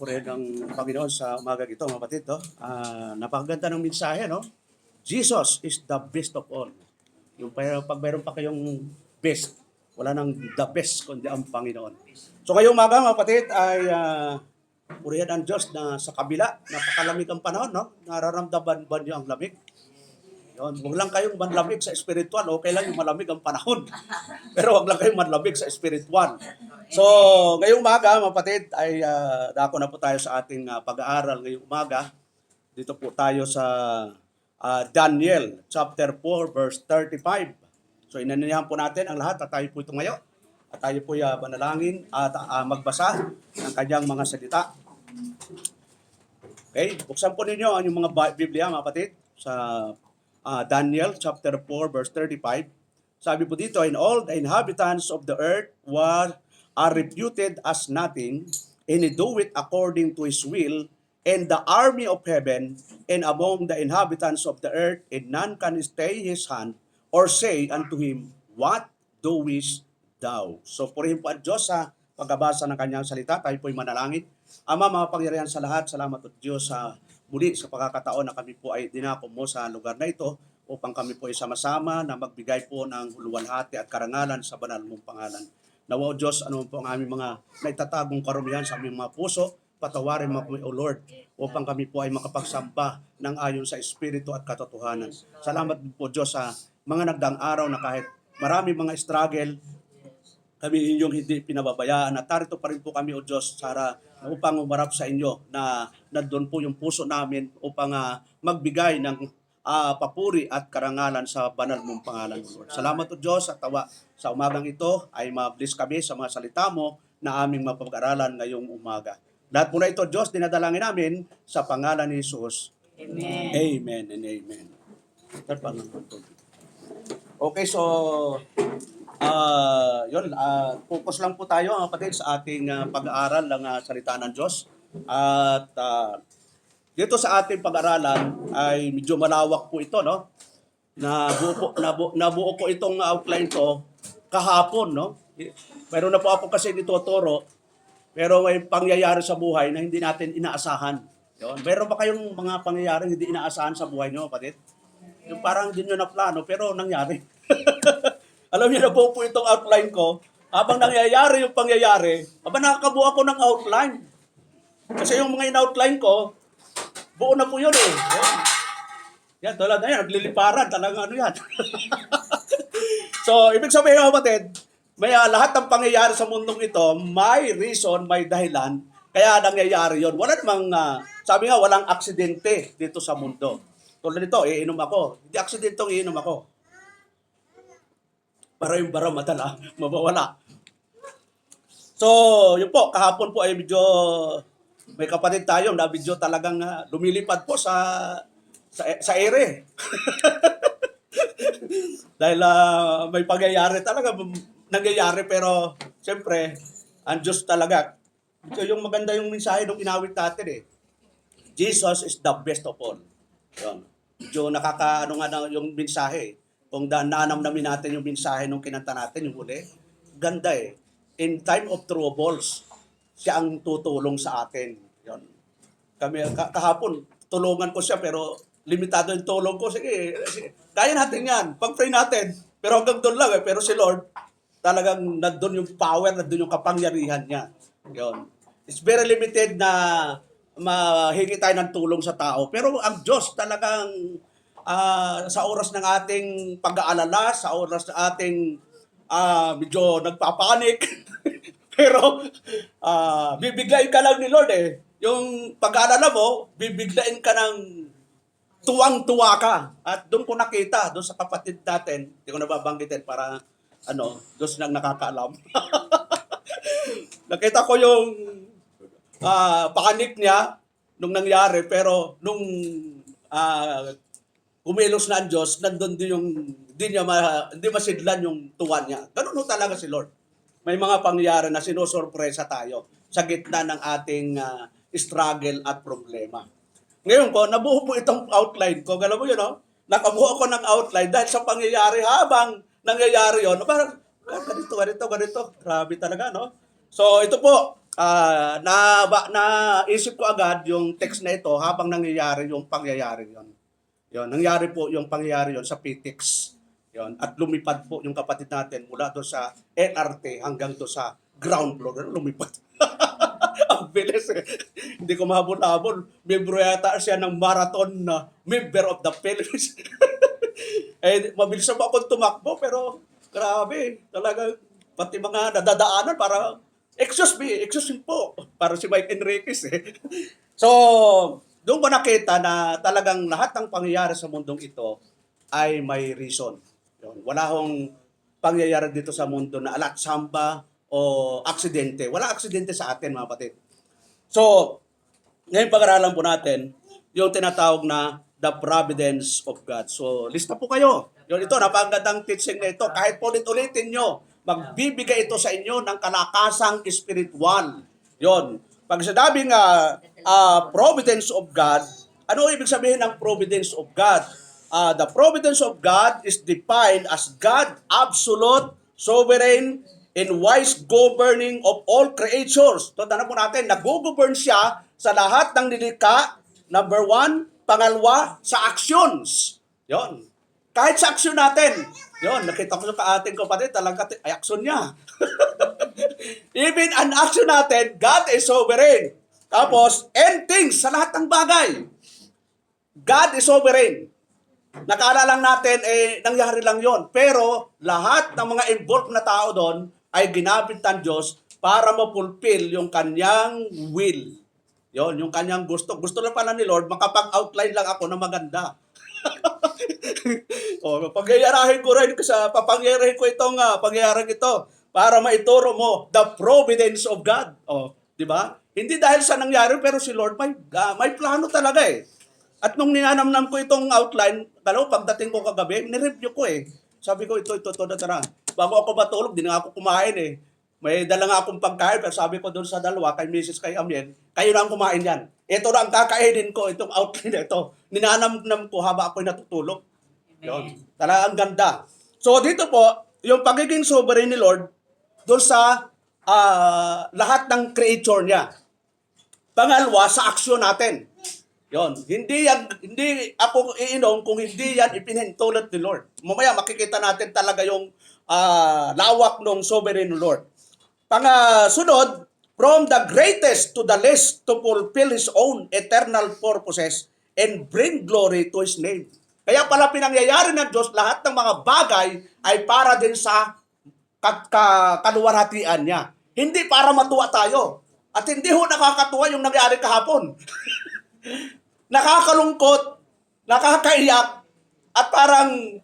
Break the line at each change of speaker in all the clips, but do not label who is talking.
purihin ng Panginoon sa umaga ito, mga kapatid. No? Napakaganda ng mensahe, no? Jesus is the best of all. Yung pag mayroon pa kayong best, wala nang the best kundi ang Panginoon. So ngayong umaga, mga kapatid, ay purihin ang Diyos na sa kabila, napakalamig ang panahon, no? Nararamdaman ba niyo ang lamig? Yun, huwag lang kayong manlamig sa spiritual, okay lang yung malamig ang panahon. Pero huwag lang kayong manlamig sa spiritual. So, ngayong umaga, mga kapatid, ay dako na po tayo sa ating pag-aaral ngayong umaga. Dito po tayo sa Daniel chapter 4 verse 35. So, inanyahan po natin ang lahat at tayo po ito ngayon. At tayo po manalangin at magbasa ng kanyang mga salita. Okay, buksan po ninyo ang inyong mga Biblia, mga kapatid, sa Daniel chapter 4 verse 35. Sabi po dito, and all the inhabitants of the earth are reputed as nothing, and he do it according to his will, and the army of heaven, and among the inhabitants of the earth, and none can stay his hand, or say unto him, what doest thou? So purihin po ang Diyos sa pagkabasa ng kanyang salita. Tayo po'y manalangin. Ama, makapangyarihan sa lahat, salamat po Diyos sa muli sa pagkakataon na kami po ay dinako mo sa lugar na ito upang kami po ay sama-sama na magbigay po ng luwalhati at karangalan sa banal mong pangalan. Nawa o Diyos, ano po ang aming mga naitatagong karumihan sa aming mga puso, patawarin mo po, O Lord, upang kami po ay makapagsamba ng ayon sa Espiritu at katotohanan. Salamat po Diyos sa mga nagdaang araw na kahit marami mga struggle, kami inyong hindi pinababayaan at tarito pa rin po kami, O Diyos, para upang umarap sa inyo na nandun po yung puso namin upang magbigay ng papuri at karangalan sa banal mong pangalan, Lord. Salamat o Diyos at tawa sa umagang ito ay ma-bless kami sa mga salita mo na aming mapag-aralan ngayong umaga. Lahat po na ito, Diyos, dinadalangin namin sa pangalan ni Jesus.
Amen.
Amen and amen. Okay, so focus lang po tayo, mga kapatid, sa ating pag-aaral ng salita ng Diyos. At dito sa ating pag-aralan ay medyo malawak po ito, no? Nabuo po itong outline ko kahapon, no? Pero na po ako kasi dituturo, pero may pangyayari sa buhay na hindi natin inaasahan. Yun. Meron ba kayong mga pangyayari hindi inaasahan sa buhay nyo, kapatid? Yung parang hindi nyo na plano, pero nangyari. Alam niyo na po itong outline ko, habang nangyayari yung pangyayari, nakakabuo ako ng outline. Kasi yung mga in-outline ko, buo na po yun eh. Yan, tulad na yan, nagliliparan, talagang ano yan. So, ibig sabihin, kapatid, may lahat ng pangyayari sa mundong ito, may reason, may dahilan, kaya nangyayari yon. Wala namang, sabi nga, walang aksidente dito sa mundo. Tulad nito, iinom ako. Hindi aksidentong iinom ako. Para yung bara madala, mabawala. So, yun po, kahapon po ay medyo may kapatid tayo na medyo talagang lumilipad po sa ere. Dahil may pangyayari talaga, nangyayari, pero siyempre, ang Diyos talaga. So, yung maganda yung mensahe nung inawit natin eh. Jesus is the best of all. Yun. Medyo nakakaano nga yung mensahe. Kung nanamnamin natin yung mensahe nung kinanta natin, yung huli, ganda eh. In time of troubles, siya ang tutulong sa atin. Yun. Kami, kahapon, tulungan ko siya, pero limitado yung tulong ko. Sige, kaya natin yan. Pag-pray natin. Pero hanggang doon lang eh. Pero si Lord, talagang nandun yung power, nandun yung kapangyarihan niya. Yun. It's very limited na mahingi tayo ng tulong sa tao. Pero ang Diyos talagang sa oras ng ating pag-aalala, sa oras ng ating medyo nagpapanik, pero bibiglain ka lang ni Lord eh. Yung pag-aalala mo, bibiglain ka ng tuwang-tuwa ka. At doon ko nakita, doon sa kapatid natin, hindi ko nababanggitin para doon silang nakakaalam. Nakita ko yung panik niya nung nangyari, pero nung kumilos na ang Diyos, nandun din yung hindi masidlan yung tuwa niya. Ganun talaga si Lord. May mga pangyayari na sinusurpresa tayo sa gitna ng ating struggle at problema. Ngayon po, nabuo po itong outline ko. Alam mo yun, no? Nakabuo ako ng outline dahil sa pangyayari habang nangyayari yun. Parang, ganito. Grabe talaga, no? So, ito po, naisip ko agad yung text na ito habang nangyayari yung pangyayari yon. Yon, nangyari po yung pangyayari yon sa PTX. Yon, at lumipad po yung kapatid natin mula doon sa LRT hanggang doon sa ground floor. Lumipad. Ang bilis eh. Hindi ko mahabol-habol. Membro yata siya ng marathon na member of the Philippines. Eh, mabilis na po akong tumakbo pero grabe. Talaga, pati mga nadadaanan para excuse me po. Para si Mike Enriquez eh. So, doon ko nakita na talagang lahat ng pangyayari sa mundong ito ay may reason. Yun. Wala hong pangyayari dito sa mundo na alat samba o aksidente. Wala aksidente sa atin mga kapatid. So, ngayon pag-aralan po natin yung tinatawag na the providence of God. So, lista po kayo. Yun, ito, napakagandang teaching na ito. Kahit po ulit-ulitin nyo, magbibigay ito sa inyo ng kalakasang spiritual. Yun. Pag sinabing providence of God, ano ibig sabihin ng providence of God? The providence of God is defined as God absolute, sovereign, and wise governing of all creatures. So, tanong po natin, nag-govern siya sa lahat ng nilikha. Number one. Pangalawa, sa actions. Yon. Kahit sa action natin. Yon, nakita ko sa ating kapatid, talaga ay action niya. Even an action natin, God is sovereign. Tapos, end things sa lahat ng bagay. God is sovereign. Nakala lang natin, nangyari lang yon. Pero, lahat ng mga involved na tao doon ay ginamit ng Diyos para mapulfill yung kanyang will. Yon, yung kanyang gusto. Gusto lang pala ni Lord, makapag-outline lang ako na maganda. Pagyayarahin ko rin papangyayarahin ko itong pangyayaring ito para maituro mo the providence of God. Di ba? Hindi dahil sa nangyari, pero si Lord may plano talaga eh. At nung ninanamnam ko itong outline, pagdating ko kagabi, nireview ko eh. Sabi ko, ito, tara. Bago ako matulog, di na ako kumain eh. May dala nga akong pagkain, pero sabi ko doon sa dalawa, kay Mrs. kay Amien, kayo na ang kumain yan. Ito na ang kakainin ko, itong outline na ito. Ninanamnam ko habang ako'y natutulog. Yun. Talagang ang ganda. So dito po, yung pagiging sovereign ni Lord, doon sa lahat ng creature niya. Pangalawa, sa aksyon natin. Yon, hindi ako iinom kung hindi yan ipinahintulot ni Lord. Mamaya makikita natin talaga yung lawak ng sovereign Lord. Sunod, from the greatest to the least to fulfill His own eternal purposes and bring glory to His name. Kaya pala pinangyayari ng Diyos, lahat ng mga bagay ay para din sa kaluwarhatian niya. Hindi para matuwa tayo. At hindi ho nakakatuwa yung nangyari kahapon. Nakakalungkot, nakakaiyak, at parang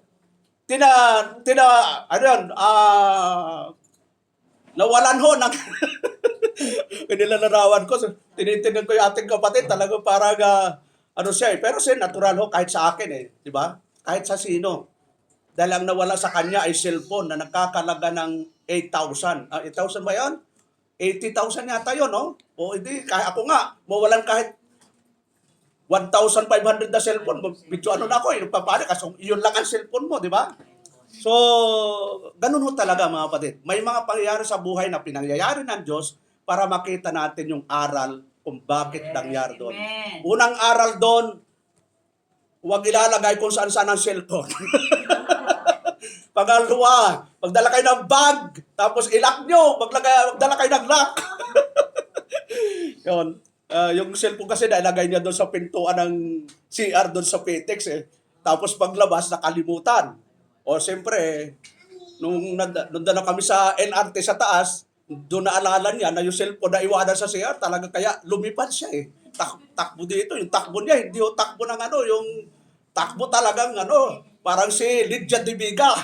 nawalan ho ng nilalarawan ko. Tinitingnan ko yung ating kapatid, talagang parang siya eh. Pero siya natural ho kahit sa akin eh, di ba? Kahit sa sino. Dahil ang nawala sa kanya ay cellphone na nagkakalaga ng 8,000. 8,000 ba yun? 80,000 yata yun, no? O hindi, kahit ako nga, mawalan kahit 1,500 na cellphone, video na ako, nagpapanik, kasi yun lang ang cellphone mo, di ba? So, ganun ho talaga mga kapatid. May mga pangyayari sa buhay na pinangyayari ng Diyos para makita natin yung aral kung bakit nangyari doon. Unang aral doon, huwag ilalagay kung saan-saan ang cellphone. Pangalawa, magdala kayo ng bag, tapos ilock nyo, magdala kayo ng lock. Yun. Yung cellphone kasi nailagay niya doon sa pintuan ng CR doon sa PTX eh. Tapos paglabas, nakalimutan. O siyempre, nung na kami sa LRT sa taas, doon naalala niya na yung cellphone na iwanan sa CR, talaga kaya lumipad siya eh. Takbo dito, yung takbo niya, hindi yung takbo ng yung takbo talagang parang si Lydia Dibiga.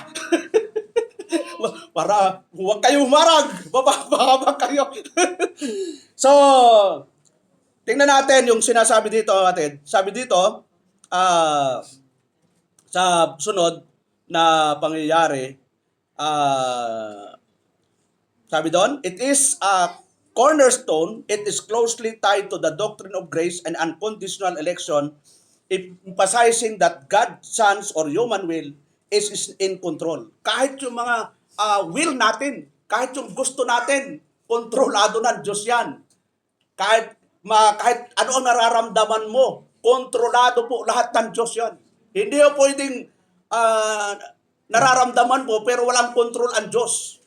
Para huwag kayo humarag, bababa kayo. So, tingnan natin yung sinasabi dito, atin. Sabi dito, sa sunod na pangyayari, sabi doon, it is a cornerstone, it is closely tied to the doctrine of grace and unconditional election, emphasizing that God's sons or human will is in control. Kahit yung mga will natin, kahit yung gusto natin, kontrolado ng Diyos yan. kahit ano ang nararamdaman mo, kontrolado po lahat ng Diyos yan. Hindi po pwedeng nararamdaman mo pero walang control ang Diyos.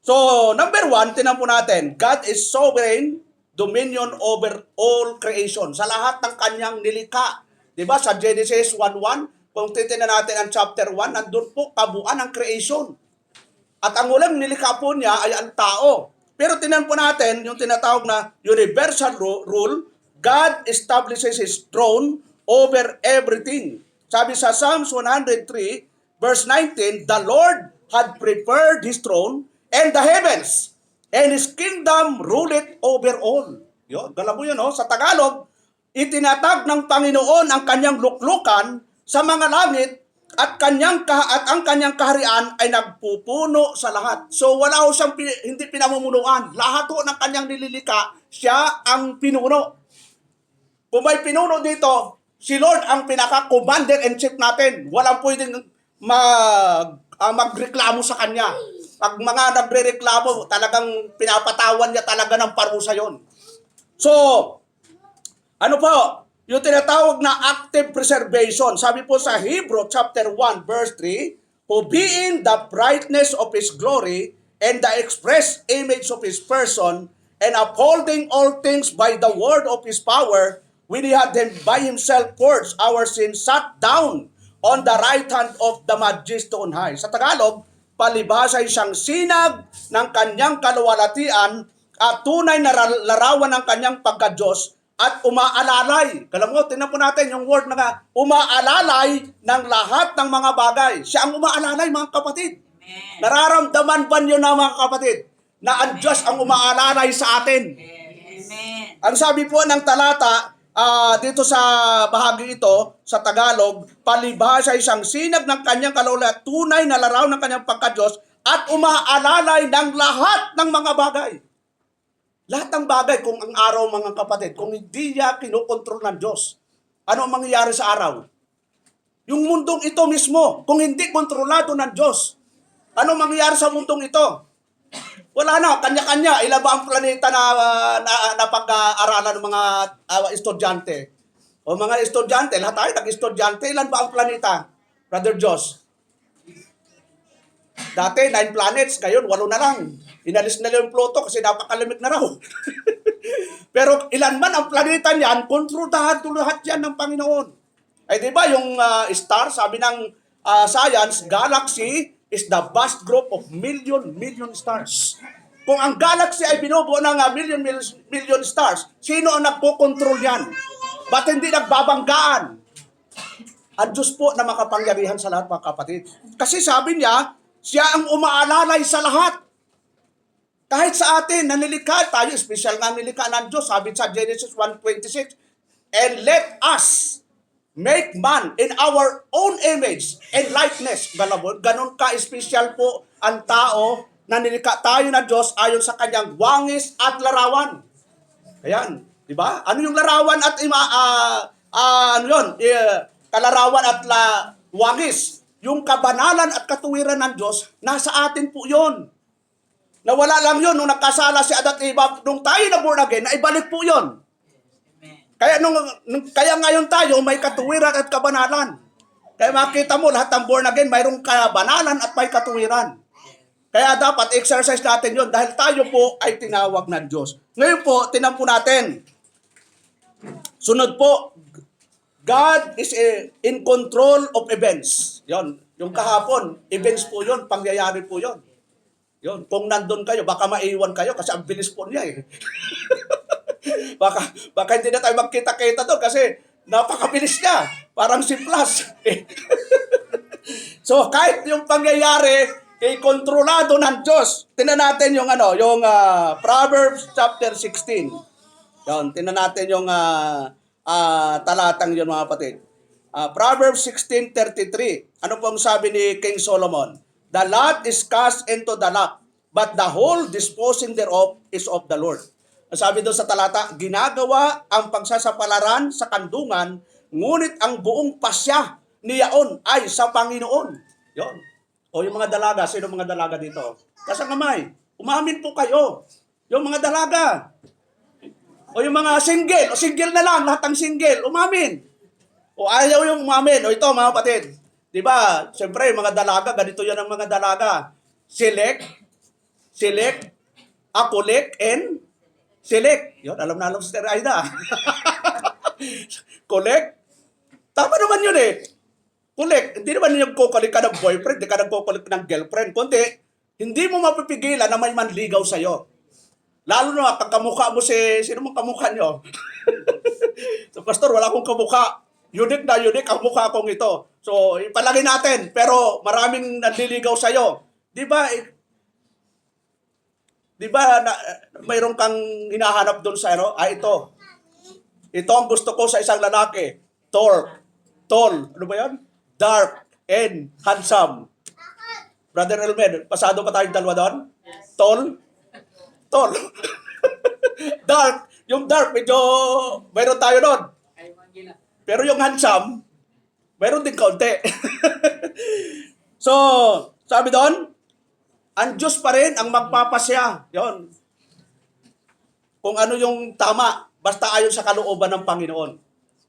So, number 1, tinan po natin, God is sovereign dominion over all creation. Sa lahat ng kanyang nilikha. Diba? Sa Genesis 1:1, kung titignan natin ang chapter 1, nandun po kabuuan ng creation. At ang ulang nilikha po niya ay ang tao. Pero tinan po natin yung tinatawag na universal rule, God establishes His throne over everything. Sabi sa Psalms 103, verse 19, the Lord had prepared His throne and the heavens, and His kingdom ruleth over all. Yun, alam mo yun, no? Sa Tagalog, itinatag ng Panginoon ang kanyang luklukan sa mga langit at ang kanyang kaharian ay nagpupuno sa lahat. So wala ho siyang hindi pinamumunuan. Lahat ho ng kanyang nililika, siya ang pinuno. Kung may pinuno dito, si Lord ang pinaka-commander-in-chief natin. Walang pwedeng magreklamo sa kanya. Pag mga nagre-reklamo, talagang pinapatawan niya talaga ng parusa yon. So, ano po? Yung tinatawag na active preservation. Sabi po sa Hebrew chapter 1 verse 3, who being the brightness of His glory and the express image of His person, and upholding all things by the word of His power, when He had them by Himself purged our sins, sat down on the right hand of the Majesty on high. Sa Tagalog, palibhasa siyang sinag ng kanyang kaluwalhatian at tunay na larawan ng kanyang pagka-Diyos at umaalalay. Alam mo, tingnan po natin yung word na umaalalay ng lahat ng mga bagay. Siya ang umaalalay, mga kapatid. Amen. Nararamdaman ba niyo na, mga kapatid, na ang Diyos ang umaalalay sa atin? Amen. Ang sabi po ng talata, dito sa bahagi ito, sa Tagalog, palibhasa isang sinag ng kanyang kaluluwa, tunay na larawan ng kanyang pagka-Diyos at umaalalay ng lahat ng mga bagay. Lahat ng bagay, kung ang araw, mga kapatid, kung hindi niya kinokontrol ng Diyos, ano ang mangyayari sa araw? Yung mundong ito mismo, kung hindi kontrolado ng Diyos, ano ang mangyayari sa mundong ito? Wala na, kanya-kanya. Ilan ba ang planeta na pag-aaralan ng mga estudyante? O mga estudyante, lahat tayo nag-estudyante, ilan ba ang planeta? Brother Josh? Dati, 9 planets, ngayon 8 na lang. Inalis na lang yung Pluto kasi napakalamig na raw. Pero ilan man ang planeta niyan, kontrolado lahat yan ng Panginoon. Ay di ba yung star, sabi ng science, galaxy is the vast group of million stars. Kung ang galaxy ay binubuo ng million stars, sino ang nagpo-control yan? Ba't hindi nagbabanggaan? Ang Diyos po na makapangyarihan sa lahat, mga kapatid. Kasi sabi niya, siya ang umaalalay sa lahat. Kahit sa atin, nanilikha tayo, special nga nilikha ng Diyos, sabi sa Genesis 1:26, and let us make man in our own image and likeness. Ganon ka-special po ang tao na nilikha tayo ng Diyos ayon sa kanyang wangis at larawan. Ayan, di ba? Ano yung larawan at kalarawan at wangis? Yung kabanalan at katuwiran ng Diyos, nasa atin po yun. Nawala lang yun nung nagkasala si Adat at Eva, nung tayo na born again, naibalik po yun. Kaya kaya ngayon tayo may katuwiran at kabanalan. Kaya makita mo lahat ng born again mayroong kabanalan at may katuwiran. Kaya dapat exercise natin yun dahil tayo po ay tinawag ng Diyos. Ngayon po, tinan po natin. Sunod po, God is in control of events. Yon, yung kahapon, events po yon, pangyayari po yon. Yon, kung nandun kayo, baka maiwan kayo kasi ang bilis po niya eh. baka hindi na tayo magkita-kita doon kasi napakabilis niya. Parang si Flash. So, kahit yung pangyayari, kontrolado ng Diyos. Tingnan natin yung Proverbs chapter 16. Yon, tingnan natin yung talatang yun, mga kapatid. Proverbs 16:33. Ano pong sabi ni King Solomon? The lot is cast into the lap, but the whole disposing thereof is of the Lord. Sabi doon sa talata, ginagawa ang pagsasapalaran sa kandungan, ngunit ang buong pasya niyaon ay sa Panginoon. Yon. O yung mga dalaga, sino mga dalaga dito? Kasang kamay, umamin po kayo. Yung mga dalaga. O yung mga single, o single na lang, lahat ng single, umamin. O ayaw yung umamin. O ito mga kapatid, di ba, siyempre mga dalaga, ganito yan ang mga dalaga. Select, akulek, and select. Yun, alam na alam si Sister Aida. Collect. Tama naman yun eh. Collect. Hindi naman yung kukulik ka ng boyfriend, hindi ka nagkukulik ng girlfriend. Kundi, hindi mo mapipigilan na may manligaw sa'yo. Lalo na pag kamukha mo sino mong kamukha nyo? So, Pastor, wala akong kamukha. Unique na unique ang mukha kong ito. So, ipalagay natin. Pero maraming nanliligaw sa'yo. Di ba, mayroon kang hinahanap doon sa ano? Ito. Ito ang gusto ko sa isang lalaki. Tall. Ano ba yan? Dark and handsome. Brother Elmer, pasado pa tayong dalawa doon? Tall. Dark. Yung dark, medyo mayroon tayo doon. Pero yung handsome, mayroon din kaunti. So, sabi doon, ang Diyos pa rin ang magpapasya. Yon. Kung ano yung tama, basta ayon sa kalooban ng Panginoon.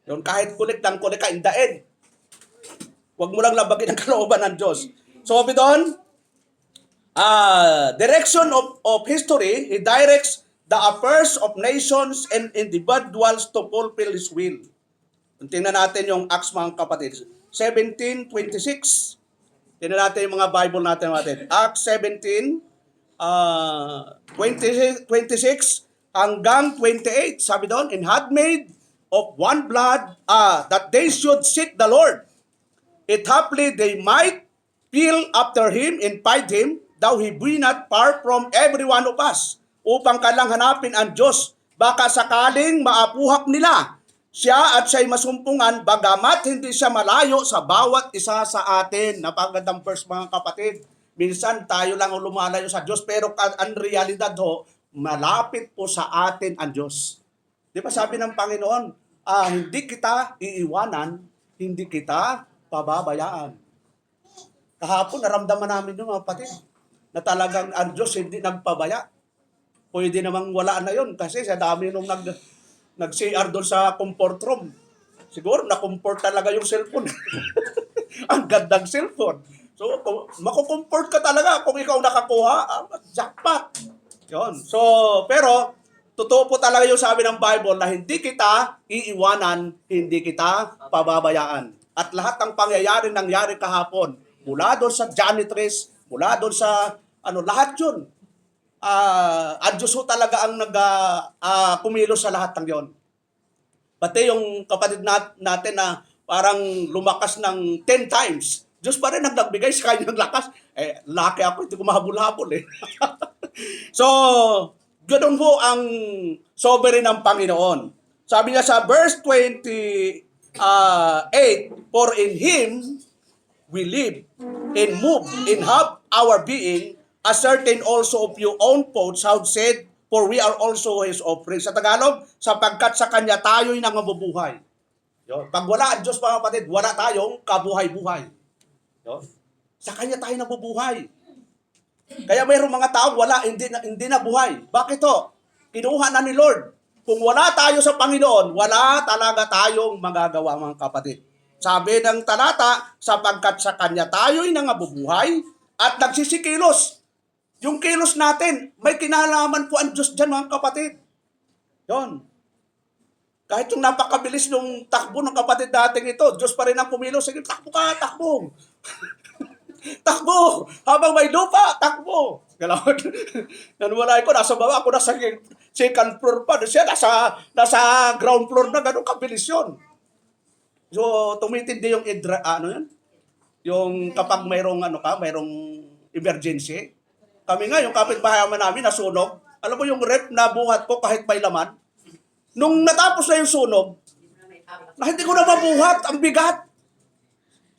Yon, kahit kulik ng kulik ka, indain. Huwag mo lang labagin ang kalooban ng Diyos. So, sabi doon, direction of history, He directs the affairs of nations and individuals to fulfill His will. Tingnan natin yung Acts, mga kapatid. 17:26. Tingnan natin yung mga Bible natin. Acts 17, 26 hanggang 28. Sabi doon, and had made of one blood that they should seek the Lord. It haply they might feel after him and find him, though he be not far from every one of us, upang kalang hanapin ang Diyos, baka sakaling maapuhak nila siya at siya'y masumpungan, bagamat hindi siya malayo sa bawat isa sa atin. Napakagandang verse, mga kapatid. Minsan tayo lang ang lumalayo sa Diyos, pero ang realidad ho, malapit po sa atin ang Diyos. Di ba sabi ng Panginoon, hindi kita iiwanan, hindi kita pababayaan. Kahapon, naramdaman namin yung mga kapatid, na talagang ang Diyos hindi nagpabaya. Pwede namang wala na yun, kasi sa dami nung nag-CR doon sa comfort room. Siguro na-comfort talaga yung cellphone. Ang gandang cellphone. So, makukomfort ka talaga kung ikaw nakakuha, jackpot. Yun. So, pero, totoo po talaga yung sabi ng Bible na hindi kita iiwanan, hindi kita pababayaan. At lahat ng pangyayari nangyari kahapon, mula doon sa janitress, mula doon sa, lahat yun. Ang Diyos ho talaga ang kumilos sa lahat ng yon. Pati yung kapatid natin na parang lumakas ng 10 times, Diyos pa rin ang nagbigay sa kanyang lakas. Laki ako, hindi ko mahabol-habol eh. So, ganoon ho ang sovereign ng Panginoon. Sabi niya sa verse 28, for in Him we live and move and have our being, as certain also of your own thoughts have said, for we are also His offering. Sa Tagalog, sapagkat sa Kanya tayo'y nangabubuhay. Yun. Pag wala ang Diyos, mga kapatid, wala tayong kabuhay-buhay. Yun. Sa Kanya tayo nabubuhay. Kaya mayroong mga tao, hindi na buhay. Bakit to? Kinuha na ni Lord. Kung wala tayo sa Panginoon, wala talaga tayong magagawa, mga kapatid. Sabi ng talata, sapagkat sa Kanya tayo'y nangabubuhay at nagsisikilos. Yung kilos natin, may kinalaman po ang Diyos dyan, mga kapatid. Yon. Kahit yung napakabilis ng takbo ng kapatid natin ito, Diyos pa rin ang kumilos. Sige, takbo ka, takbo. Takbo. Habang may lupa, takbo. Galawad. Nanwalay ko, nasa baba ako, nasa second floor pa. Siya, nasa ground floor na, ganun kabilis yun. So, tumitindi yung yung kapag mayroong emergency. Kami nga, yung kapitbahay namin nasunog. Alam mo yung rep na buhat ko kahit may laman? Nung natapos na yung sunog, hindi ko na mabuhat, ang bigat.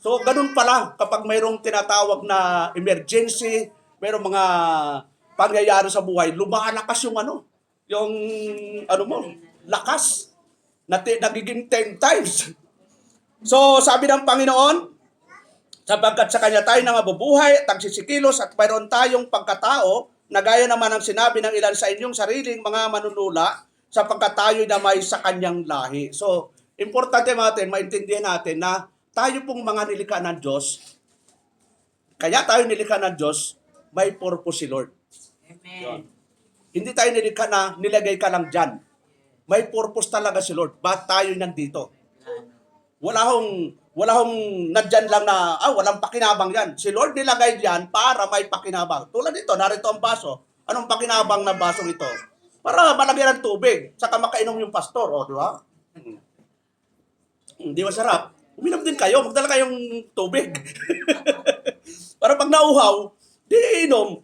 So, ganun pala kapag mayroong tinatawag na emergency, mayroong mga pangyayari sa buhay, lumalakas yung lakas. Nagiging 10 times. So, sabi ng Panginoon, sapagkat sa Kanya tayo nangabubuhay at nagsisikilos at mayroon tayong pagkatao na gaya naman ang sinabi ng ilan sa inyong sariling mga manunula sapagkat tayo na may sa kanyang lahi. So, importante natin, maintindihan natin na tayo pong mga nilikha ng Diyos, kaya tayo nilikha ng Diyos, may purpose si Lord. Yun.
Amen.
Hindi tayo nilikha na nilagay ka lang dyan. May purpose talaga si Lord. Bakit tayo nandito? Wala hong nandyan lang na, walang pakinabang yan. Si Lord nilagay dyan para may pakinabang. Tulad dito, narito ang baso. Anong pakinabang ng basong ito? Para malagyan ng tubig, saka makainom yung pastor, di ba? Hindi masarap. Uminom din kayo, magdala kayong tubig. Para pag nauhaw, di inom.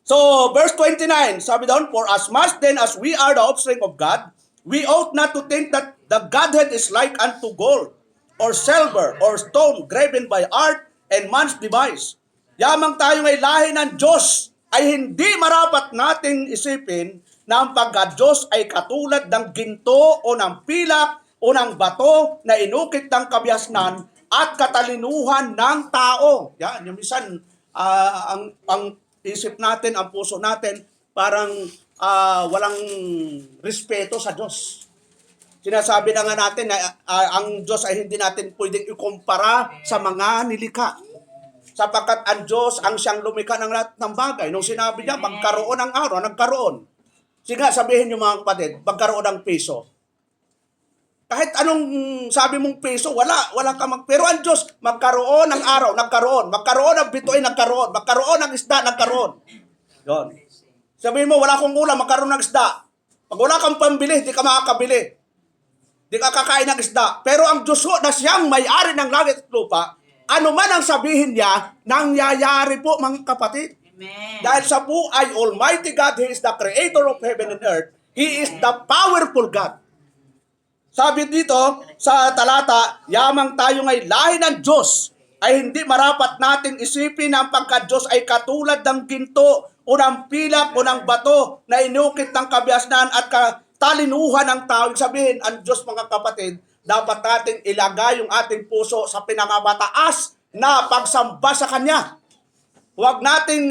So, verse 29, sabi doon, for as much then as we are the offspring of God, we ought not to think that the Godhead is like unto gold, or silver, or stone, graven by art and man's device. Yamang tayo ngay lahi ng Diyos, ay hindi marapat nating isipin na ang pagka-Diyos ay katulad ng ginto o ng pilak o ng bato na inukit ng kabiasnan at katalinuhan ng tao. Yan, yung minsan, ang isip natin, ang puso natin, parang walang respeto sa Diyos. Sinasabi na nga natin na ang Diyos ay hindi natin pwedeng ikumpara sa mga nilikha. Sapagkat ang Diyos ang siyang lumikha ng lahat ng bagay. Nung sinabi niya, magkaroon ng araw, nagkaroon. Sige, sabihin niyo mga kapatid, magkaroon ng piso. Kahit anong sabi mong piso, wala ka pero ang Diyos, magkaroon ng araw, nagkaroon. Magkaroon ng bituin, nagkaroon. Magkaroon ng isda, nagkaroon. Yun. Sabihin mo, wala akong ulam, magkaroon ng isda. Pag wala kang pambili, di ka makakabili. Di ka kakain ng isda. Pero ang Diyos na siyang may-ari ng langit at lupa, ano man ang sabihin niya, nangyayari po mga kapatid.
Amen.
Dahil sa po ay Almighty God, He is the creator of heaven and earth. He is the powerful God. Sabi dito sa talata, yamang tayo ngay lahi ng Diyos, ay hindi marapat nating isipin na ang pagka-Diyos ay katulad ng ginto o ng pilak o ng bato na inukit ng kabiasnan at katalinuhan ng tao. Ibig sabihin, ang Diyos mga kapatid, dapat natin ilagay yung ating puso sa pinangamataas na pagsamba sa Kanya. Huwag nating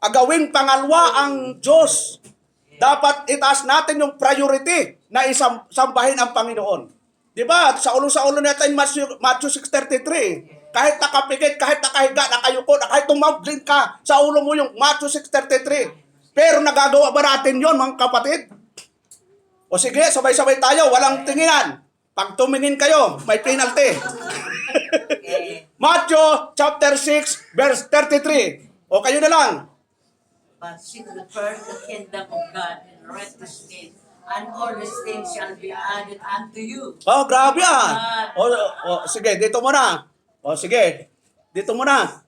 gawing pangalawa ang Diyos. Dapat itaas natin yung priority na isambahin ang Panginoon. Di ba? Sa ulo natin, Matthew 6:33. Kahit nakapikit, kahit nakahiga, nakayuko, kahit tumawlin ka, sa ulo mo yung Matthew 6:33. Pero nagagawa ba natin yon mga kapatid? O sige, sabay-sabay tayo, walang tinginan. Pag tumingin kayo, may penalty. Matthew chapter 6, verse 33. O kayo na lang.
But seek first the kingdom of God and righteousness, and all these things shall be added unto you.
Oh, grabe sige, dito muna. O sige, dito muna.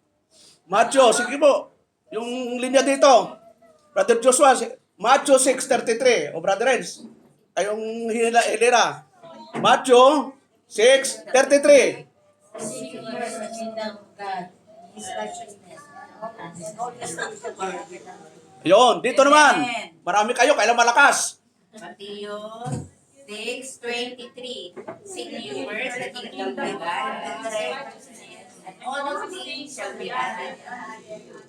Matthew, sige po. Yung linya dito. Brother Joshua, Matthew 6:33. O Brother Renz, kayong hilira. Matthew 6:33.
Seek first the kingdom of God, His righteousness, and His all these things shall be added unto you.
Ayun, dito naman. Marami kayo, kailan malakas.
Matthew 6:23. Seek ye first the kingdom of God and His righteousness, and all those things shall be added unto you.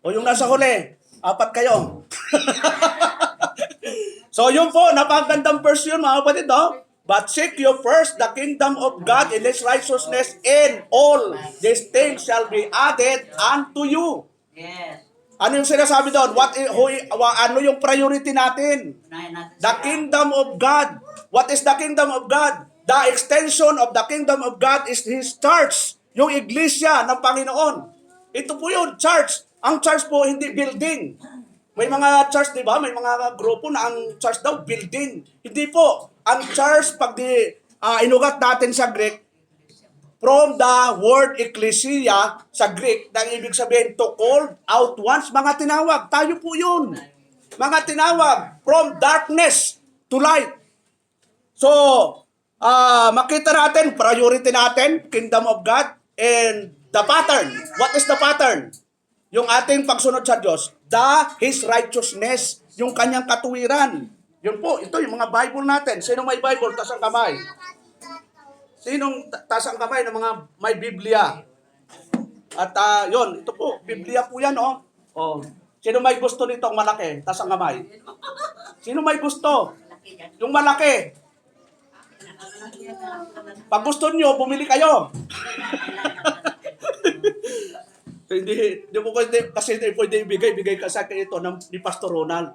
O yung nasa huli, 4 kayo. So yun po, napakagandang verse yun mga kapatid, no? But seek you first the kingdom of God and His righteousness, and all these things shall be added unto you.
Yes.
Ano yung sinasabi doon? Ano yung priority natin?
Unahin natin
The
siya.
kingdom of God. What is the kingdom of God? The extension of the kingdom of God is His church. Yung iglesia ng Panginoon. Ito po yun, church. Ang church po, hindi building. May mga church, di ba? May mga grupo na ang church daw, building. Hindi po. Ang church, pag inugat natin sa Greek, from the word ecclesia sa Greek, na ibig sabihin to call out once, mga tinawag. Tayo po yun. Mga tinawag, from darkness to light. So, makita natin, priority natin, kingdom of God, and the pattern. What is the pattern? Yung ating pagsunod sa Diyos, His righteousness, yung kanyang katuwiran. Yun po, ito yung mga Bible natin. Sino may Bible? Taas ang kamay. Sinong taas ang kamay ng mga may Biblia? At yun, ito po, Biblia po yan, oh. Oh. Sino may gusto nitong malaki? Taas ang kamay. Sino may gusto? Yung malaki. Pag gusto nyo, bumili kayo. Hindi mo kasi hindi pwede bigay ka sa akin ito ni Pastor Ronald.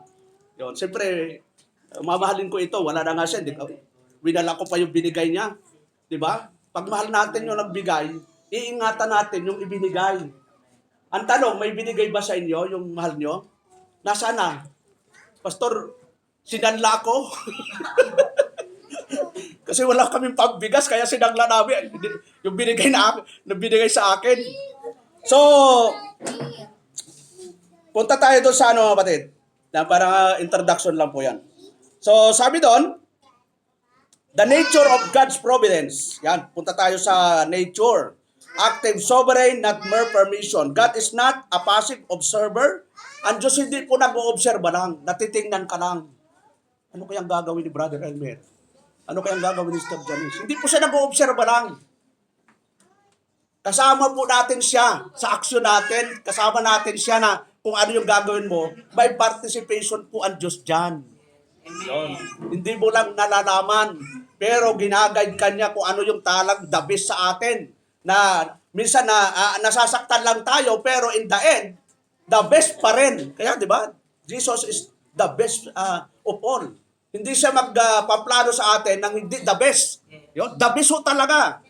Yun, siyempre, mamahalin ko ito. Wala na nga siya. Winala ko pa yung binigay niya. Di ba? Pag mahal natin yung nagbigay, iingatan natin yung ibinigay. Ang tanong, may binigay ba sa inyo yung mahal nyo? Nasaan na? Pastor, sinanla ko. Kasi wala kaming pagbigas, kaya sinangla namin. Yung binigay sa akin. So, punta tayo doon sa mga kapatid. Na parang introduction lang po yan. So, sabi doon, the nature of God's providence. Yan, punta tayo sa nature. Active, sovereign, not mere permission. God is not a passive observer. Ang Diyos hindi po nag-oobserba lang. Natitingnan ka lang. Ano kayang gagawin ni Brother Elmer? Ano kayang gagawin ni Steve Janice? Hindi po siya nag-oobserba lang. Kasama po natin siya sa aksyon natin. Kasama natin siya na kung ano yung gagawin mo. May participation po ang Diyos dyan. Yun. Hindi mo lang nalalaman. Pero ginagayad ka niya kung ano yung talag the best sa atin. Na minsan nasasaktan lang tayo, pero in the end, the best pa rin. Kaya di ba? Jesus is the best of all. Hindi siya magpaplano sa atin ng hindi the best. Yun, the best ho talaga.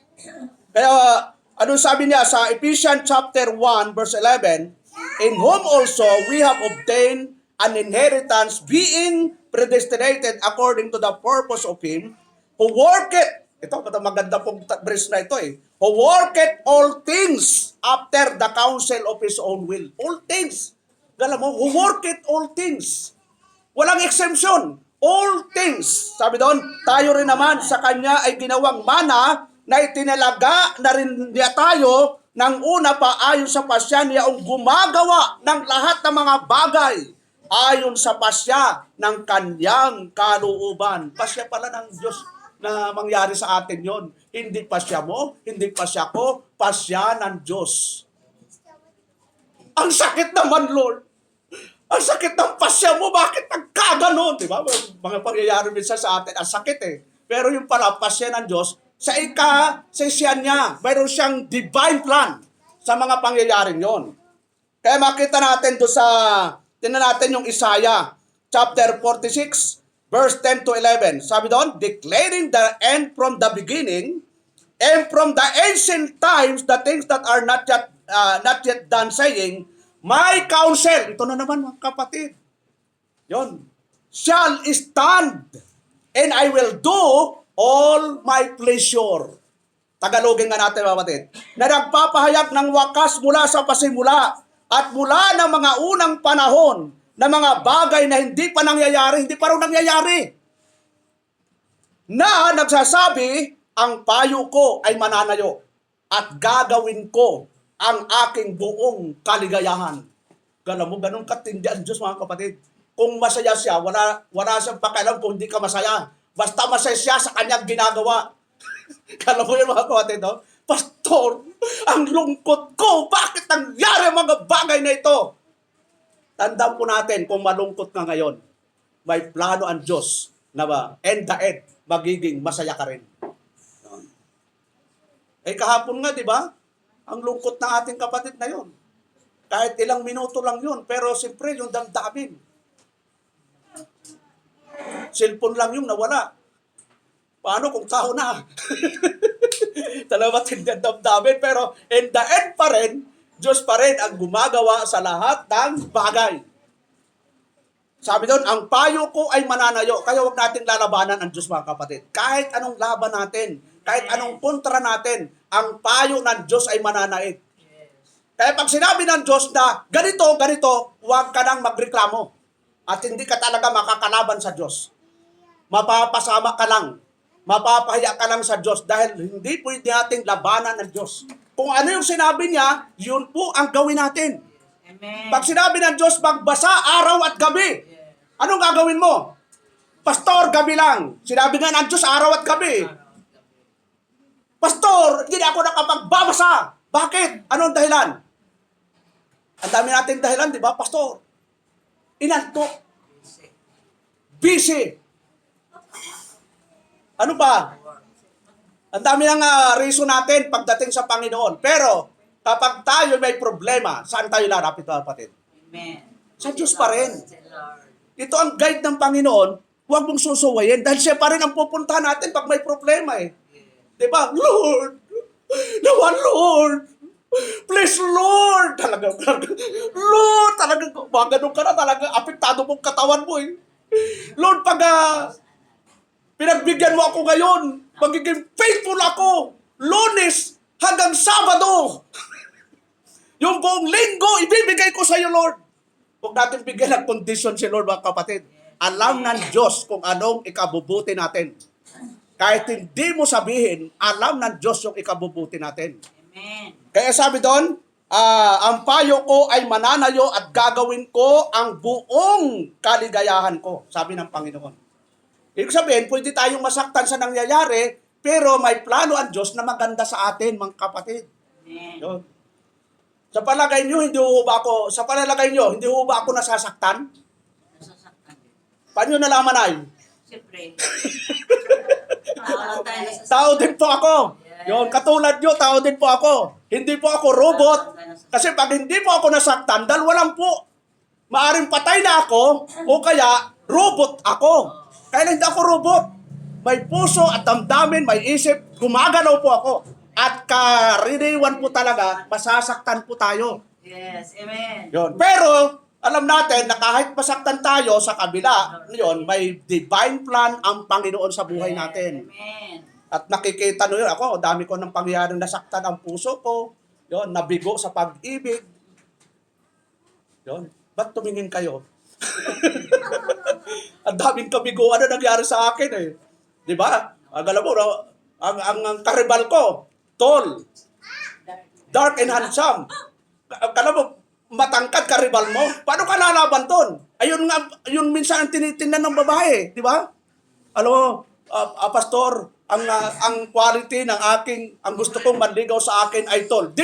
Kaya ano sabi niya sa Ephesians chapter 1 verse 11, in whom also we have obtained an inheritance, being predestinated according to the purpose of Him who worketh, ito maganda pong verse na ito who worketh all things after the counsel of His own will. All things. Alam mo, who worketh all things. Walang exemption. All things. Sabi doon, tayo rin naman sa Kanya ay ginawang mana na itinalaga na rin niya tayo ng una pa ayon sa pasya niya ang gumagawa ng lahat ng mga bagay ayon sa pasya ng Kanyang kalooban. Pasya pala ng Diyos na mangyari sa atin yon. Hindi pasya mo, hindi pasya ko, pasya ng Diyos. Ang sakit naman, Lord. Ang sakit ng pasya mo, bakit nagkaganon? Di ba? Mga pangyayari minsan sa atin, ang sakit Pero yung pala, pasya ng Diyos, sa siya niya, mayroon siyang divine plan sa mga pangyayaring yon. Kaya makita natin doon tinan natin yung Isaiah, chapter 46, verse 10 to 11. Sabi doon, declaring the end from the beginning, and from the ancient times, the things that are not yet done, saying, my counsel, ito na naman mga kapatid, yon, shall stand, and I will do all my pleasure. Tagalogin nga natin mga kapatid. Na nagpapahayag ng wakas mula sa pasimula at mula ng mga unang panahon na mga bagay na hindi pa nangyayari, hindi pa rin nangyayari. Na nagsasabi, ang payo ko ay mananayo at gagawin ko ang aking buong kaligayahan. Alam mo, ganun katindi ang Diyos mga kapatid. Kung masaya siya, wala siyang pakialam kung hindi ka masaya. Basta masaya siya sa kanyang ginagawa. Kala mo yun mga kapatid, no? Pastor, ang lungkot ko. Bakit nangyari ang mga bagay na ito? Tandaan po natin, kung malungkot ka ngayon, may plano ang Diyos na end the end, magiging masaya ka rin. Kahapon nga, di ba? Ang lungkot ng ating kapatid na yun. Kahit ilang minuto lang yun, pero siyempre yung damdamin. Cellphone lang yung nawala. Paano kung tao na? Talaga hindi ang damdamin, pero in the end pa rin, Diyos pa rin ang gumagawa sa lahat ng bagay. Sabi doon, ang payo ko ay mananayo, kaya huwag natin lalabanan ang Diyos mga kapatid. Kahit anong laban natin, kahit anong kontra natin, ang payo ng Diyos ay mananaig. Kaya pag sinabi ng Diyos na ganito, huwag ka nang magreklamo. At hindi ka talaga makakalaban sa Diyos. Mapapasama ka lang. Mapapahiya ka lang sa Diyos dahil hindi pwede nating labanan ng Diyos. Kung ano yung sinabi niya, yun po ang gawin natin.
Amen.
Pag sinabi ng Diyos, magbasa araw at gabi. Anong gagawin mo? Pastor, gabi lang. Sinabi nga ng Diyos, araw at gabi. Pastor, hindi ako nakapagbabasa. Bakit? Anong dahilan? Ang dami nating dahilan, di ba, Pastor? Inantok. busy. Ano ba? Ang dami ng reason natin pagdating sa Panginoon. Pero, kapag tayo may problema, saan tayo larapit, mga kapatid?
Amen.
Sa Diyos pa rin.
Sa Lord.
Ito ang guide ng Panginoon, huwag mong susuwayin dahil siya pa rin ang pupuntahan natin pag may problema eh. Diba? Lord! Nawan, Lord! Please, Lord! Talaga, Lord! Talaga, ganun ka na talaga, apektado mong katawan mo eh. Lord, pag pinagbigyan mo ako ngayon, magiging faithful ako. Lunes hanggang Sabado. Yung buong linggo, ibibigay ko sa iyo, Lord. Huwag natin bigyan ng condition si Lord, mga kapatid. Alam ng Diyos kung anong ikabubuti natin. Kahit hindi mo sabihin, alam ng Diyos yung ikabubuti natin.
Amen.
Kaya sabi doon, ang payo ko ay mananayo at gagawin ko ang buong kaligayahan ko, sabi ng Panginoon. Ibig sabihin, pwede tayong masaktan sa nangyayari, pero may plano ang Diyos na maganda sa atin, mga kapatid.
Amen.
Yun. Sa palagay nyo, hindi ho ba ako nasasaktan?
Nasasaktan din.
Paano nyo nalaman ay?
Siyempre. Tao lang tayo nasasaktan.
Tao din po ako. Yun, katulad nyo, tao din po ako. Hindi po ako robot. Kasi pag hindi po ako nasaktan, dalawa lang po. Maaring patay na ako, o kaya robot ako. Kaya hindi ako robot. May puso at damdamin, may isip, gumagalaw po ako. At kaririwan po talaga, masasaktan po tayo.
Yes. Amen.
Yun. Pero, alam natin na kahit masaktan tayo sa kabila, yun, may divine plan ang Panginoon sa buhay natin.
Amen.
At nakikita nyo yun, ako, dami ko ng pangyayaring nasaktan ang puso ko. Yun, nabigo sa pag-ibig. Yun. Ba't tumingin kayo? Ang daming kabiguan na nangyari sa akin eh. Di ba? Alam mo, ang karibal ko, tall, dark and handsome. Alam mo, matangkad karibal mo. Paano ka lalaban ton? Ayun nga, yun minsan ang tinitingnan ng babae. Di ba? Alam mo, pastor, ang quality ng ang gusto kong manligaw sa akin ay tall.